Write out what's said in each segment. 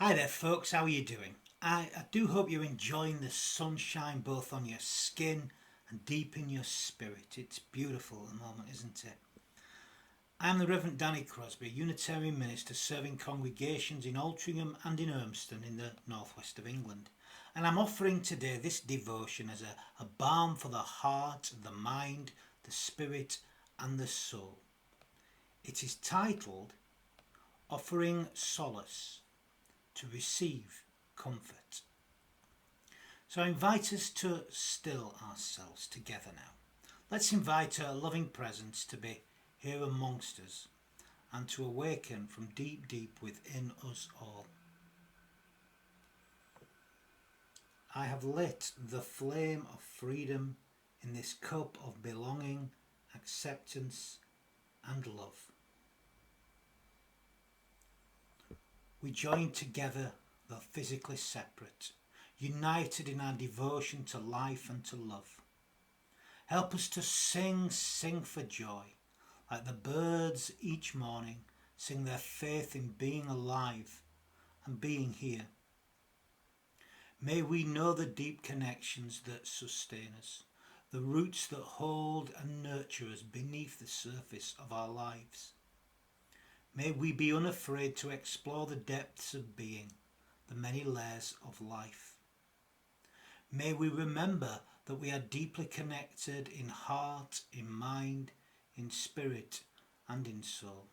Hi there folks, how are you doing? I do hope you're enjoying the sunshine both on your skin and deep in your spirit. It's beautiful at the moment, isn't it? I'm the Reverend Danny Crosby, Unitarian minister serving congregations in Altrincham and in Urmston in the northwest of England. And I'm offering today this devotion as a balm for the heart, the mind, the spirit and the soul. It is titled Offering Solace to Receive Comfort. So I invite us to still ourselves together now. Let's invite her loving presence to be here amongst us and to awaken from deep, deep within us all. I have lit the flame of freedom in this cup of belonging, acceptance and love. We join together though physically separate, united in our devotion to life and to love. Help us to sing for joy, like the birds each morning sing their faith in being alive and being here. May we know the deep connections that sustain us, the roots that hold and nurture us beneath the surface of our lives. May we be unafraid to explore the depths of being, the many layers of life. May we remember that we are deeply connected in heart, in mind, in spirit and in soul.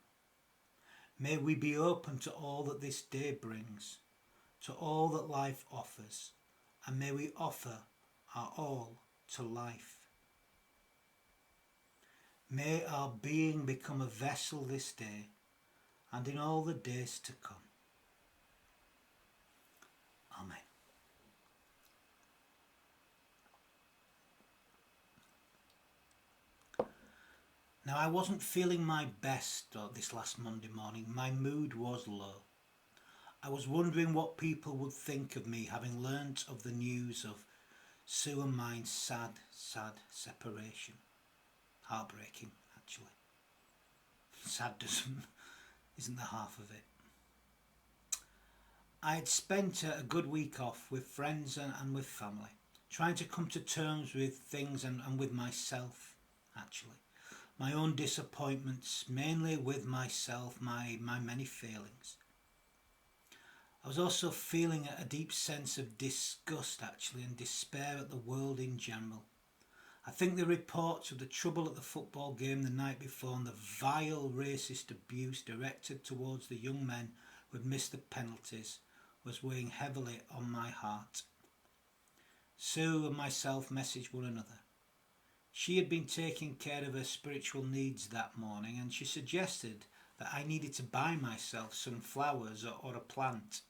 May we be open to all that this day brings, to all that life offers, and may we offer our all to life. May our being become a vessel this day and in all the days to come. Amen. Now, I wasn't feeling my best this last Monday morning. My mood was low. I was wondering what people would think of me having learnt of the news of Sue and mine's sad separation. Heartbreaking, actually. Sad isn't the half of it. I had spent a good week off with friends and with family, trying to come to terms with things and with myself, actually. My own disappointments, mainly with myself, my many failings. I was also feeling a deep sense of disgust actually and despair at the world in general. I think the reports of the trouble at the football game the night before and the vile racist abuse directed towards the young men who had missed the penalties was weighing heavily on my heart. Sue and myself messaged one another. She had been taking care of her spiritual needs that morning and she suggested that I needed to buy myself some flowers or a plant.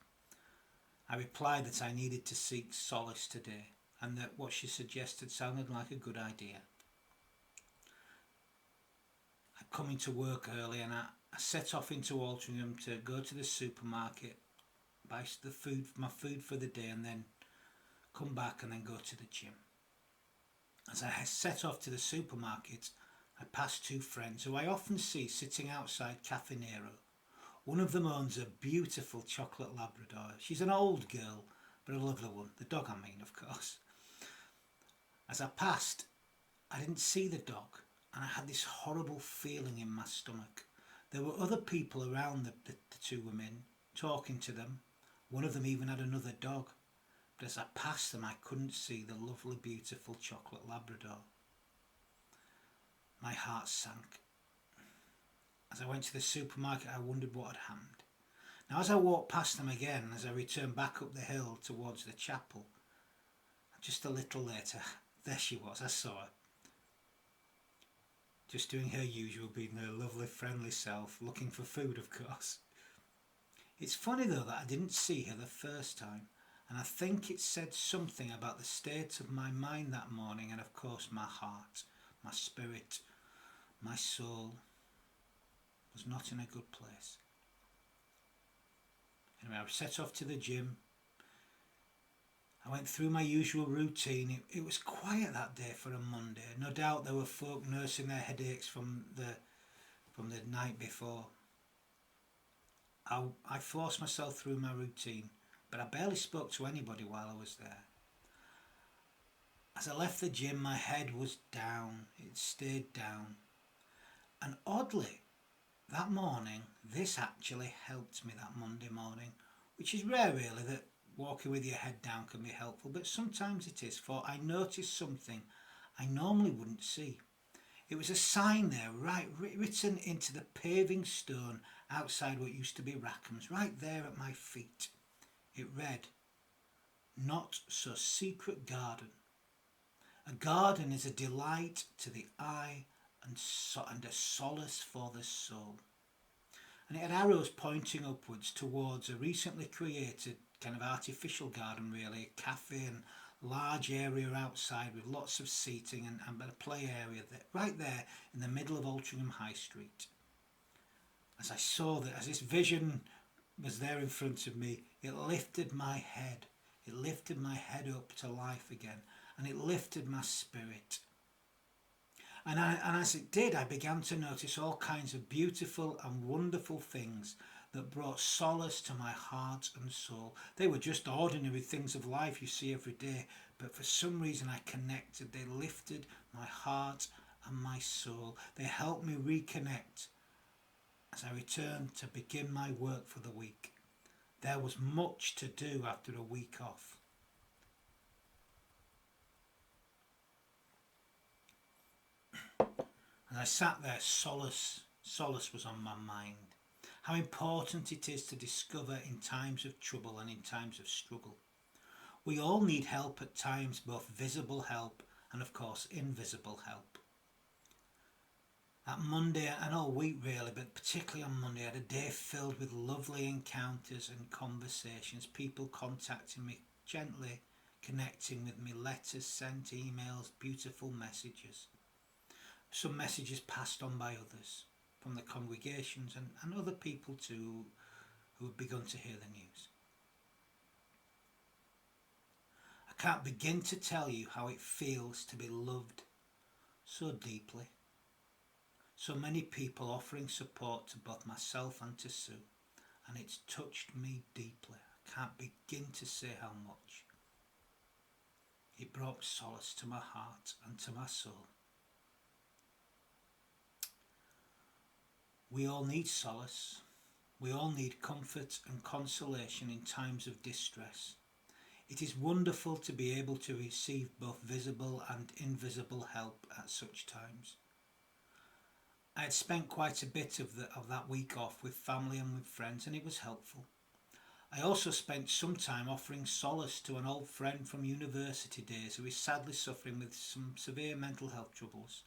I replied that I needed to seek solace today and that what she suggested sounded like a good idea. I'd come into work early and I set off into Altrincham to go to the supermarket, buy my food for the day and then come back and then go to the gym. As I set off to the supermarket, I passed two friends who I often see sitting outside Cafe Nero. One of them owns a beautiful chocolate Labrador. She's an old girl, but a lovely one. The dog, I mean, of course. As I passed, I didn't see the dog, and I had this horrible feeling in my stomach. There were other people around the two women, talking to them. One of them even had another dog. But as I passed them, I couldn't see the lovely, beautiful chocolate Labrador. My heart sank. As I went to the supermarket, I wondered what had happened. Now, as I walked past them again, as I returned back up the hill towards the chapel, just a little later, there she was, I saw her. Just doing her usual, being her lovely, friendly self, looking for food, of course. It's funny, though, that I didn't see her the first time. And I think it said something about the state of my mind that morning and of course my heart, my spirit, my soul was not in a good place. Anyway, I set off to the gym. I went through my usual routine. It was quiet that day for a Monday. No doubt there were folk nursing their headaches from the night before. I forced myself through my routine, but I barely spoke to anybody while I was there. As I left the gym, my head was down. It stayed down. And oddly, that morning, this actually helped me that Monday morning, which is rare really that walking with your head down can be helpful, but sometimes it is, for I noticed something I normally wouldn't see. It was a sign there, written into the paving stone outside what used to be Rackham's, right there at my feet. It read, "Not so secret garden. A garden is a delight to the eye and a solace for the soul." And it had arrows pointing upwards towards a recently created kind of artificial garden, really, a cafe and large area outside with lots of seating and a play area right there in the middle of Altrincham High Street. As I saw that, as this vision was there in front of me, it lifted my head. It lifted my head up to life again, and it lifted my spirit. And as it did, I began to notice all kinds of beautiful and wonderful things that brought solace to my heart and soul. They were just ordinary things of life you see every day, but for some reason I connected. They lifted my heart and my soul. They helped me reconnect as I returned to begin my work for the week. There was much to do after a week off. And I sat there, solace was on my mind. How important it is to discover in times of trouble and in times of struggle. We all need help at times, both visible help and of course invisible help. That Monday and all week really, but particularly on Monday, I had a day filled with lovely encounters and conversations, people contacting me gently, connecting with me, letters sent, emails, beautiful messages. Some messages passed on by others from the congregations and other people too who have begun to hear the news. I can't begin to tell you how it feels to be loved so deeply. So many people offering support to both myself and to Sue, and it's touched me deeply. I can't begin to say how much. It brought solace to my heart and to my soul. We all need solace. We all need comfort and consolation in times of distress. It is wonderful to be able to receive both visible and invisible help at such times. I had spent quite a bit of that week off with family and with friends, and it was helpful. I also spent some time offering solace to an old friend from university days who is sadly suffering with some severe mental health troubles.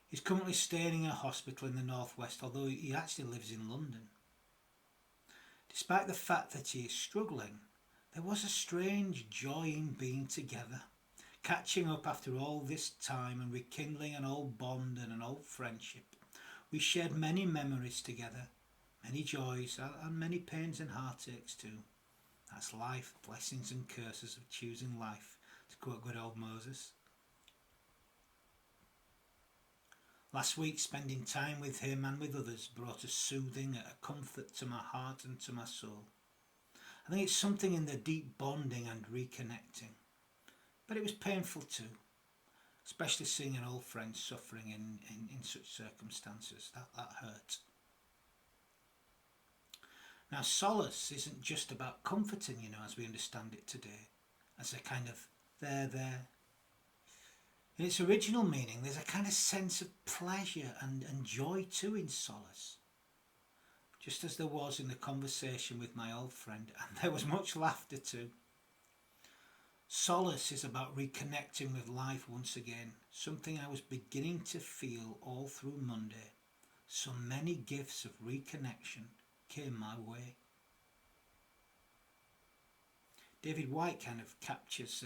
He's currently staying in a hospital in the northwest, although he actually lives in London. Despite the fact that he is struggling, there was a strange joy in being together, catching up after all this time and rekindling an old bond and an old friendship. We shared many memories together, many joys and many pains and heartaches too. That's life, blessings and curses of choosing life, to quote good old Moses. Last week, spending time with him and with others brought a soothing, a comfort to my heart and to my soul. I think it's something in the deep bonding and reconnecting. But it was painful too, especially seeing an old friend suffering in such circumstances. That hurt. Now, solace isn't just about comforting, as we understand it today, as a kind of there. In its original meaning, there's a kind of sense of pleasure and joy too in solace. Just as there was in the conversation with my old friend, and there was much laughter too. Solace is about reconnecting with life once again, something I was beginning to feel all through Monday. So many gifts of reconnection came my way. David White kind of captures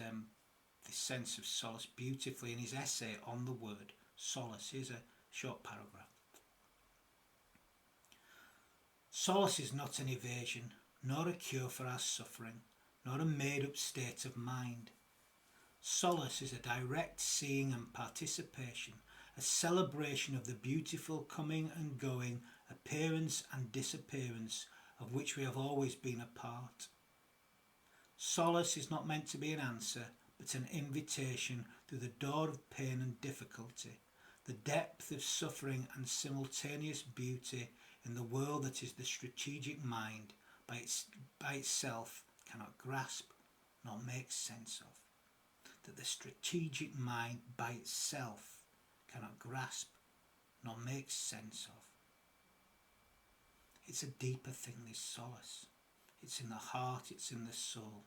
this sense of solace beautifully in his essay on the word solace. Here's a short paragraph. Solace is not an evasion, nor a cure for our suffering, nor a made-up state of mind. Solace is a direct seeing and participation, a celebration of the beautiful coming and going, appearance and disappearance of which we have always been a part. Solace is not meant to be an answer, but an invitation through the door of pain and difficulty, the depth of suffering and simultaneous beauty in the world that is the strategic mind by itself cannot grasp nor make sense of. That the strategic mind by itself cannot grasp nor make sense of. It's a deeper thing, this solace. It's in the heart, it's in the soul.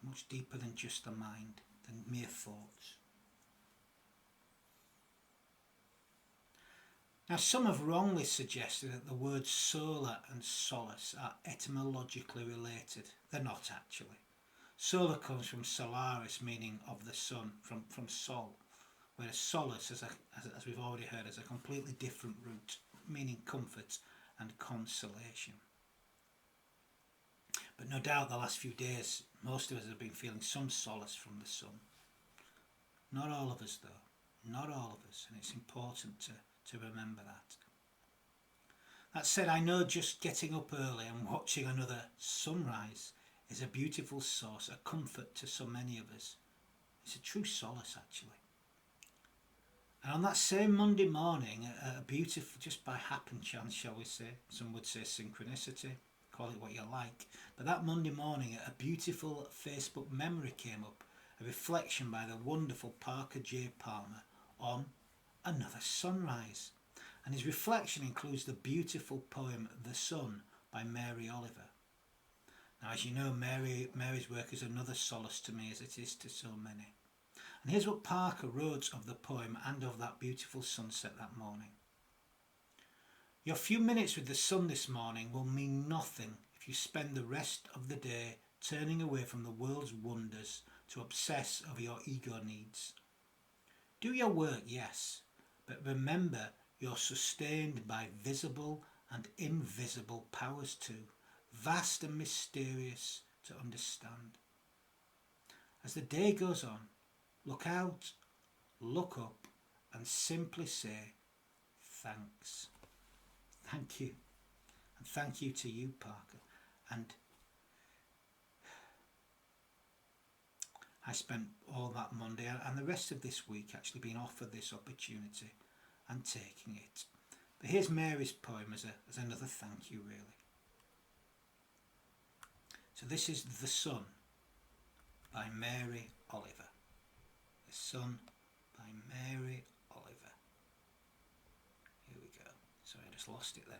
Much deeper than just the mind, than mere thoughts. Now, some have wrongly suggested that the words solar and solace are etymologically related. They're not actually. Solar comes from solaris, meaning of the sun, from sol, whereas solace, as we've already heard, is a completely different root, meaning comfort and consolation. But no doubt the last few days, most of us have been feeling some solace from the sun. Not all of us though, not all of us, and it's important to remember that. That said, I know just getting up early and watching another sunrise is a beautiful source, a comfort to so many of us. It's a true solace actually. And on that same Monday morning, a beautiful, just by happen chance shall we say, some would say synchronicity, call it what you like, but that Monday morning a beautiful Facebook memory came up, a reflection by the wonderful Parker J. Palmer on another sunrise. And his reflection includes the beautiful poem The Sun by Mary Oliver. Now, as you know, Mary's work is another solace to me as it is to so many. And here's what Parker wrote of the poem and of that beautiful sunset that morning. Your few minutes with the sun this morning will mean nothing if you spend the rest of the day turning away from the world's wonders to obsess over your ego needs. Do your work, yes, but remember you're sustained by visible and invisible powers too, vast and mysterious to understand. As the day goes on, look out, look up, and simply say, thanks. Thank you. And thank you to you, Parker. And I spent all that Monday and the rest of this week actually being offered this opportunity and taking it. But here's Mary's poem as another thank you, really. So this is The Sun by Mary Oliver. The Sun by Mary Oliver. Here we go. Sorry, I just lost it then.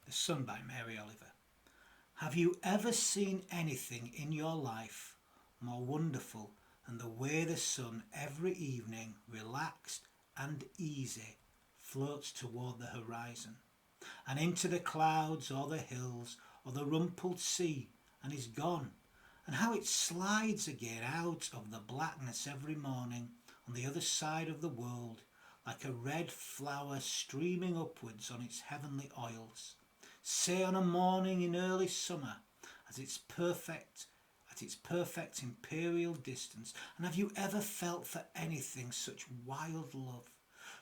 The Sun by Mary Oliver. Have you ever seen anything in your life more wonderful than the way the sun every evening, relaxed and easy, floats toward the horizon and into the clouds or the hills or the rumpled sea and is gone, and how it slides again out of the blackness every morning on the other side of the world like a red flower streaming upwards on its heavenly oils, say on a morning in early summer at its perfect imperial distance. And have you ever felt for anything such wild love?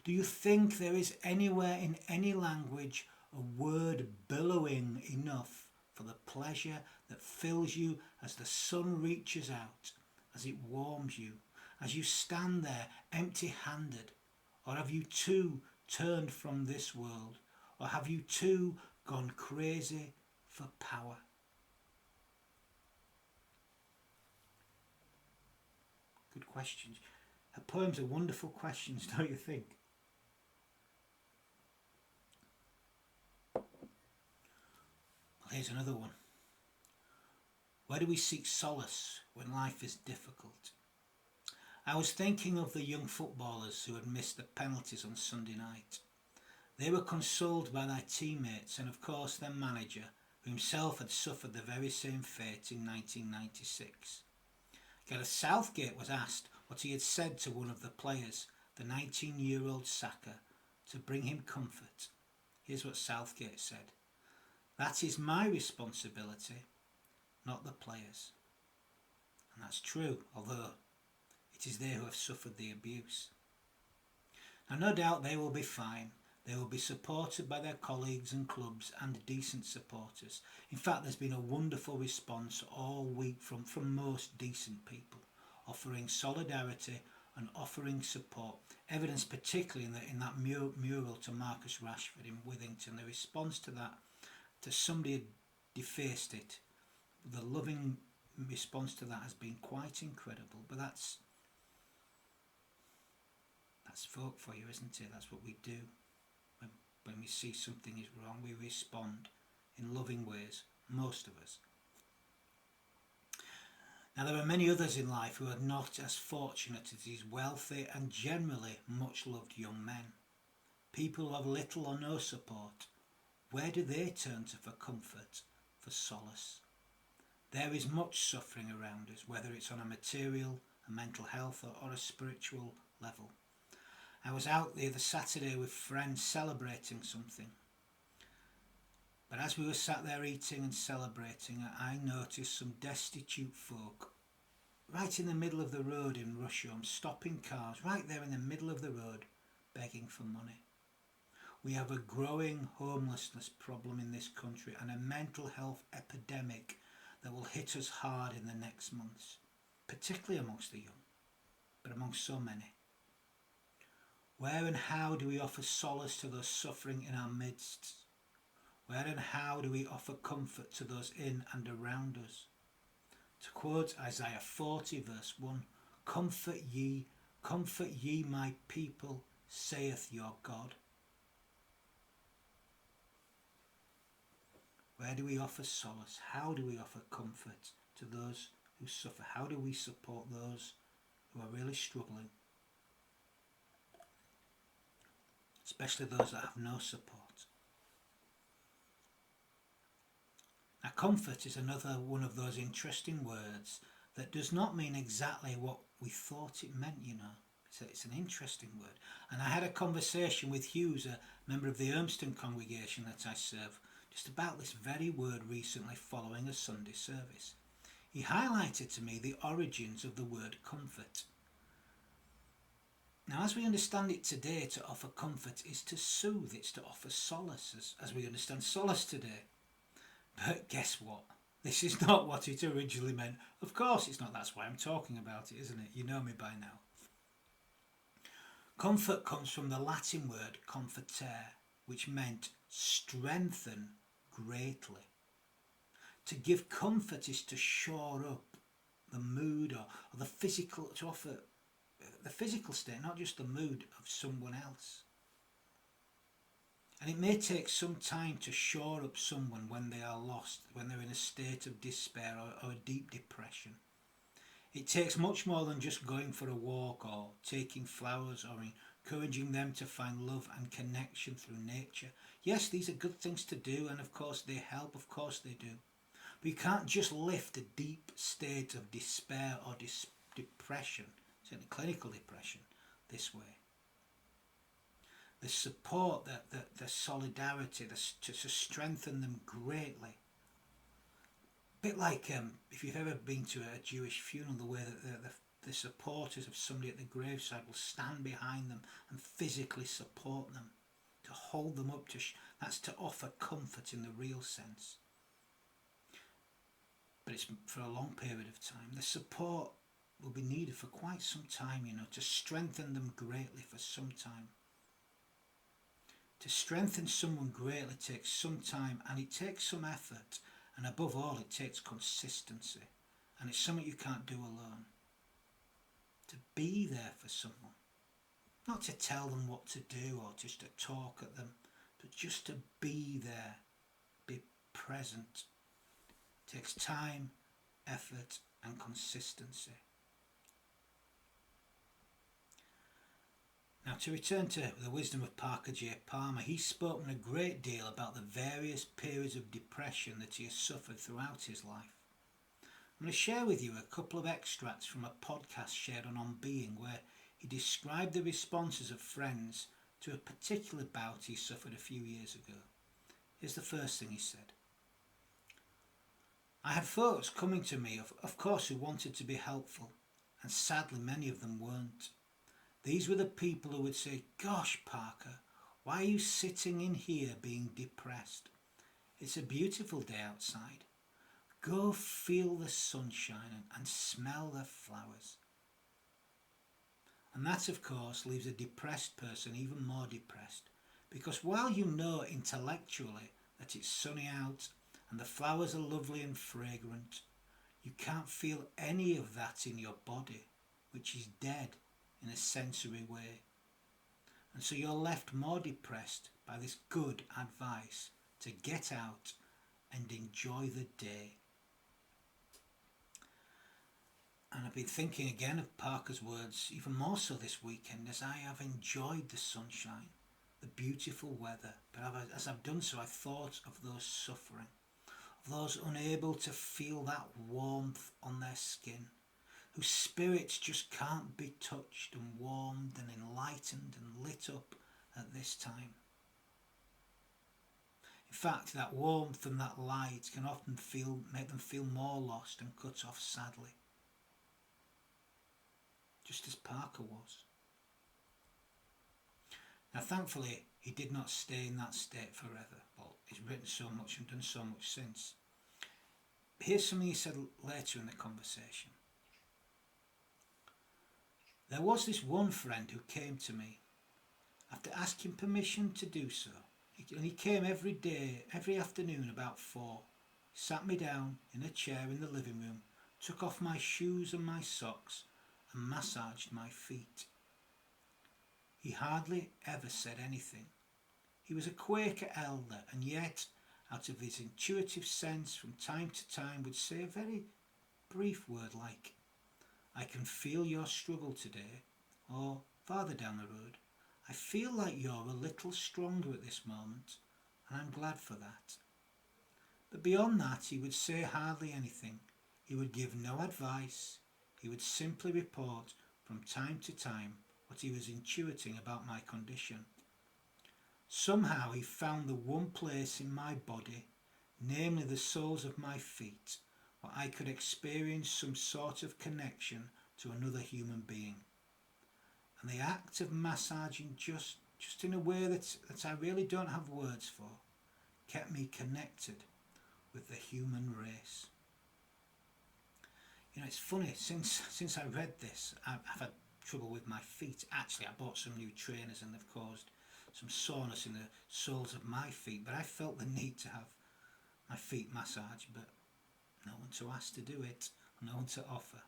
Do you think there is anywhere in any language a word billowing enough for the pleasure that fills you as the sun reaches out, as it warms you, as you stand there empty-handed? Or have you too turned from this world? Or have you too gone crazy for power? Good questions. Her poems are wonderful questions, don't you think? Well, here's another one. Where do we seek solace when life is difficult? I was thinking of the young footballers who had missed the penalties on Sunday night. They were consoled by their teammates and of course their manager, who himself had suffered the very same fate in 1996. Gareth Southgate was asked what he had said to one of the players, the 19-year-old Saka, to bring him comfort. Here's what Southgate said. That is my responsibility, not the players. And that's true, although it is they who have suffered the abuse. Now, no doubt they will be fine. They will be supported by their colleagues and clubs and decent supporters. In fact, there's been a wonderful response all week from most decent people, offering solidarity and offering support, evidenced particularly in that mural to Marcus Rashford in Withington. The response to that, to somebody had defaced it, the loving response to that has been quite incredible. But that's folk for you, isn't it? That's what we do. When we see something is wrong, we respond in loving ways, most of us. Now, there are many others in life who are not as fortunate as these wealthy and generally much loved young men. People who have little or no support. Where do they turn to for comfort, for solace? There is much suffering around us, whether it's on a material, a mental health or a spiritual level. I was out the other Saturday with friends celebrating something. But as we were sat there eating and celebrating, I noticed some destitute folk right in the middle of the road in Rusholme, stopping cars right there in the middle of the road, begging for money. We have a growing homelessness problem in this country and a mental health epidemic that will hit us hard in the next months, particularly amongst the young, but amongst so many. Where and how do we offer solace to those suffering in our midst? Where and how do we offer comfort to those in and around us? To quote Isaiah 40 verse 1, comfort ye, my people, saith your God. Where do we offer solace? How do we offer comfort to those who suffer? How do we support those who are really struggling? Especially those that have no support. Now, comfort is another one of those interesting words that does not mean exactly what we thought it meant, you know. It's an interesting word. And I had a conversation with Hughes, a member of the Urmston congregation that I serve, just about this very word recently following a Sunday service. He highlighted to me the origins of the word comfort. Now, as we understand it today, to offer comfort is to soothe, it's to offer solace, as we understand solace today. But guess what? This is not what it originally meant. Of course it's not, that's why I'm talking about it, isn't it? You know me by now. Comfort comes from the Latin word comfortere, which meant strengthen greatly. To give comfort is to shore up the mood or the physical, to offer the physical state, not just the mood of someone else. And it may take some time to shore up someone when they are lost, when they're in a state of despair or a deep depression. It takes much more than just going for a walk or taking flowers or encouraging them to find love and connection through nature. Yes, these are good things to do, and of course they help, of course they do. But you can't just lift a deep state of despair or depression, certainly clinical depression, this way. The support, the solidarity, to strengthen them greatly. A bit like if you've ever been to a Jewish funeral, the way that the supporters of somebody at the graveside will stand behind them and physically support them, to hold them up, that's to offer comfort in the real sense. But it's for a long period of time. The support will be needed for quite some time, you know, to strengthen them greatly for some time. To strengthen someone greatly takes some time, and it takes some effort, and above all it takes consistency, and it's something you can't do alone. To be there for someone, not to tell them what to do or just to talk at them, but just to be there, be present. It takes time, effort and consistency. Now, to return to the wisdom of Parker J. Palmer, he's spoken a great deal about the various periods of depression that he has suffered throughout his life. I'm going to share with you a couple of extracts from a podcast shared on Being, where he described the responses of friends to a particular bout he suffered a few years ago. Here's the first thing he said. I had folks coming to me, of course, who wanted to be helpful, and sadly many of them weren't. These were the people who would say, gosh, Parker, Why are you sitting in here being depressed? It's a beautiful day outside. Go feel the sunshine and smell the flowers. And that, of course, leaves a depressed person even more depressed, because while you know intellectually that it's sunny out and the flowers are lovely and fragrant, you can't feel any of that in your body, which is dead in a sensory way. And so you're left more depressed by this good advice to get out and enjoy the day. And I've been thinking again of Parker's words even more so this weekend, as I have enjoyed the sunshine, the beautiful weather. But as I've done so, I thought of those suffering, of those unable to feel that warmth on their skin, whose spirits just can't be touched and warmed and enlightened and lit up at this time. In fact, that warmth and that light can often make them feel more lost and cut off sadly, just as Parker was. Now thankfully he did not stay in that state forever. Well, he's written so much and done so much since. Here's something he said later in the conversation. There was this one friend who came to me after asking permission to do so. And he came every day, every afternoon about 4. He sat me down in a chair in the living room, took off my shoes and my socks and massaged my feet. He hardly ever said anything. He was a Quaker elder, and yet, out of his intuitive sense, from time to time would say a very brief word like, "I can feel your struggle today," or farther down the road, "I feel like you're a little stronger at this moment, and I'm glad for that." But beyond that, he would say hardly anything. He would give no advice. He would simply report from time to time what he was intuiting about my condition. Somehow he found the one place in my body, namely the soles of my feet, where I could experience some sort of connection to another human being. And the act of massaging just in a way that I really don't have words for, kept me connected with the human race. You know, it's funny, since I read this, I've had trouble with my feet. Actually, I bought some new trainers and they've caused some soreness in the soles of my feet, but I felt the need to have my feet massaged, but no one to ask to do it, no one to offer.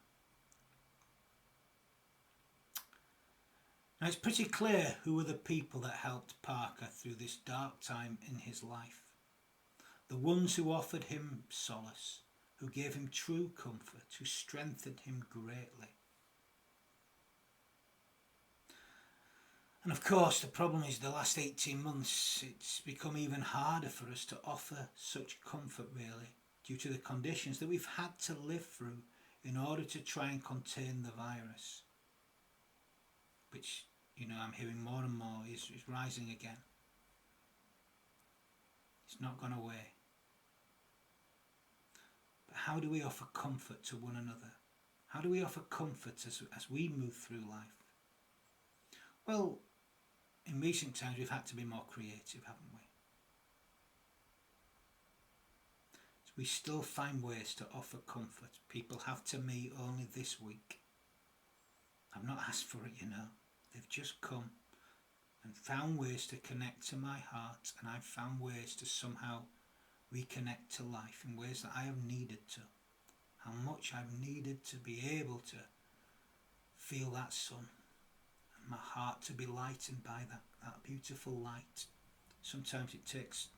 Now it's pretty clear who were the people that helped Parker through this dark time in his life. The ones who offered him solace, who gave him true comfort, who strengthened him greatly. And of course the problem is the last 18 months it's become even harder for us to offer such comfort, really, due to the conditions that we've had to live through in order to try and contain the virus, which, you know, I'm hearing more and more is rising again. It's not gone away. But how do we offer comfort to one another? How do we offer comfort as we move through life? Well, in recent times we've had to be more creative, haven't we? So we still find ways to offer comfort. People have to me only this week. I've not asked for it, you know. They've just come and found ways to connect to my heart, and I've found ways to somehow reconnect to life in ways that I have needed to. How much I've needed to be able to feel that sun, and my heart to be lightened by that beautiful light. Sometimes it takes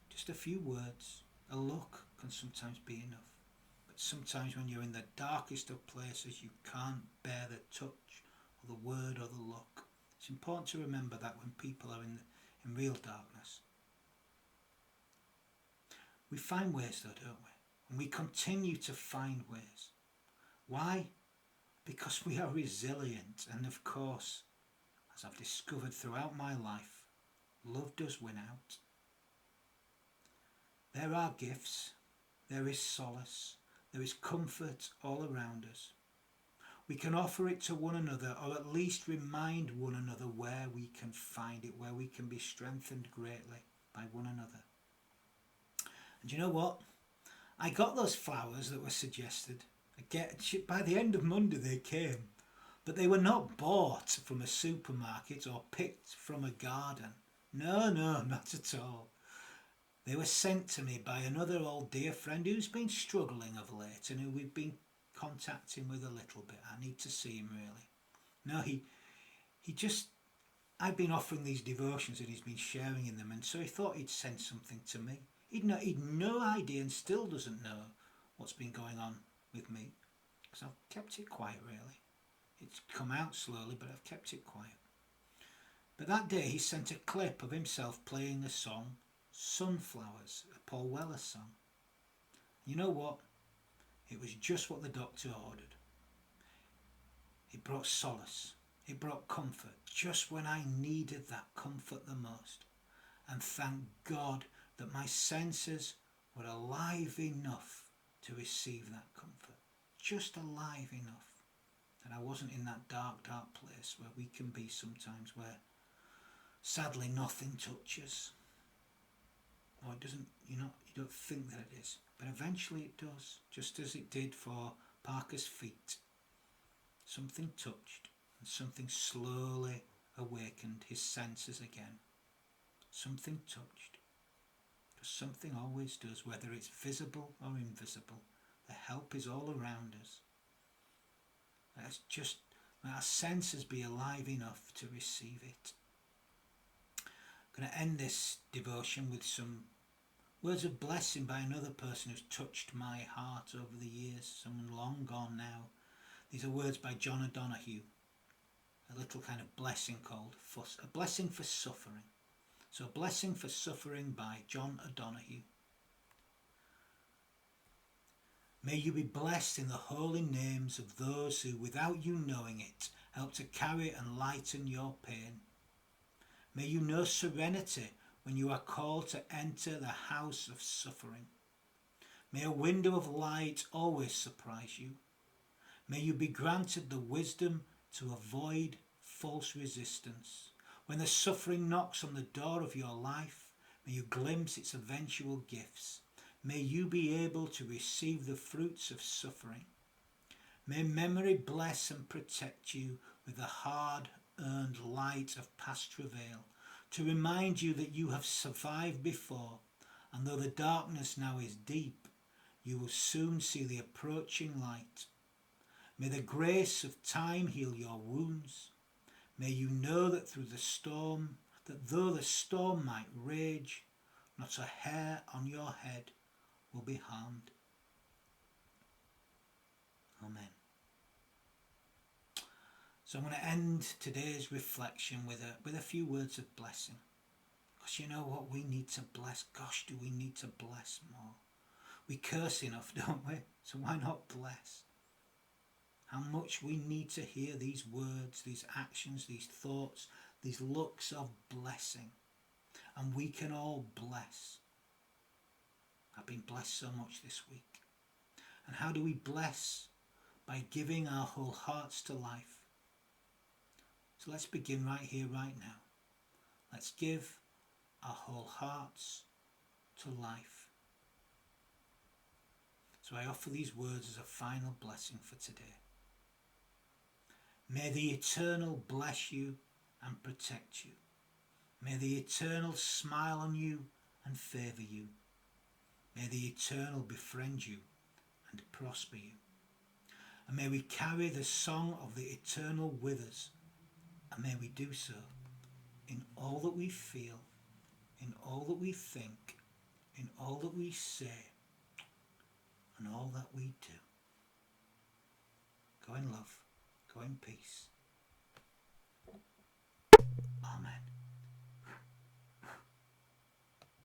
just a few words. A look can sometimes be enough. But sometimes when you're in the darkest of places, you can't bear the touch or the word or the look. It's important to remember that when people are in real darkness. We find ways though, don't we? And we continue to find ways. Why? Because we are resilient, and of course, as I've discovered throughout my life, love does win out. There are gifts, there is solace, there is comfort all around us. We can offer it to one another, or at least remind one another where we can find it, where we can be strengthened greatly by one another. And you know what? I got those flowers that were suggested. By the end of Monday they came, but they were not bought from a supermarket or picked from a garden. No, not at all. They were sent to me by another old dear friend who's been struggling of late and who we've been contacting with a little bit. I need to see him really. No, he just, I've been offering these devotions and he's been sharing in them, and so he thought he'd send something to me. He'd no idea and still doesn't know what's been going on with me, because I've kept it quiet really. It's come out slowly, but I've kept it quiet. But that day he sent a clip of himself playing the song Sunflowers, a Paul Weller song. You know what? It was just what the doctor ordered. It brought solace. It brought comfort just when I needed that comfort the most. And thank God that my senses were alive enough to receive that comfort. Just alive enough that I wasn't in that dark place where we can be sometimes, where sadly nothing touches. Or it doesn't, you don't think that it is. But eventually it does, just as it did for Parker's feet. Something touched and something slowly awakened his senses again. Something touched. Because something always does, whether it's visible or invisible. The help is all around us. Let's just let our senses be alive enough to receive it. I'm going to end this devotion with some words of blessing by another person who's touched my heart over the years, someone long gone now. These are words by John O'Donoghue, a little kind of blessing called A Blessing for Suffering. So A Blessing for Suffering by John O'Donoghue. May you be blessed in the holy names of those who, without you knowing it, help to carry and lighten your pain. May you know serenity when you are called to enter the house of suffering. May a window of light always surprise you. May you be granted the wisdom to avoid false resistance. When the suffering knocks on the door of your life, may you glimpse its eventual gifts. May you be able to receive the fruits of suffering. May memory bless and protect you with the hard-earned light of past travail, to remind you that you have survived before, and though the darkness now is deep, you will soon see the approaching light. May the grace of time heal your wounds. May you know that though the storm might rage, not a hair on your head will be harmed. Amen. So I'm going to end today's reflection with a few words of blessing. Because you know what? We need to bless. Gosh, do we need to bless more? We curse enough, don't we? So why not bless? How much we need to hear these words, these actions, these thoughts, these looks of blessing. And we can all bless. I've been blessed so much this week. And how do we bless? By giving our whole hearts to life. So let's begin right here, right now. Let's give our whole hearts to life. So I offer these words as a final blessing for today. May the Eternal bless you and protect you. May the Eternal smile on you and favour you. May the Eternal befriend you and prosper you. And may we carry the song of the Eternal with us. And may we do so in all that we feel, in all that we think, in all that we say, and all that we do. Go in love, go in peace.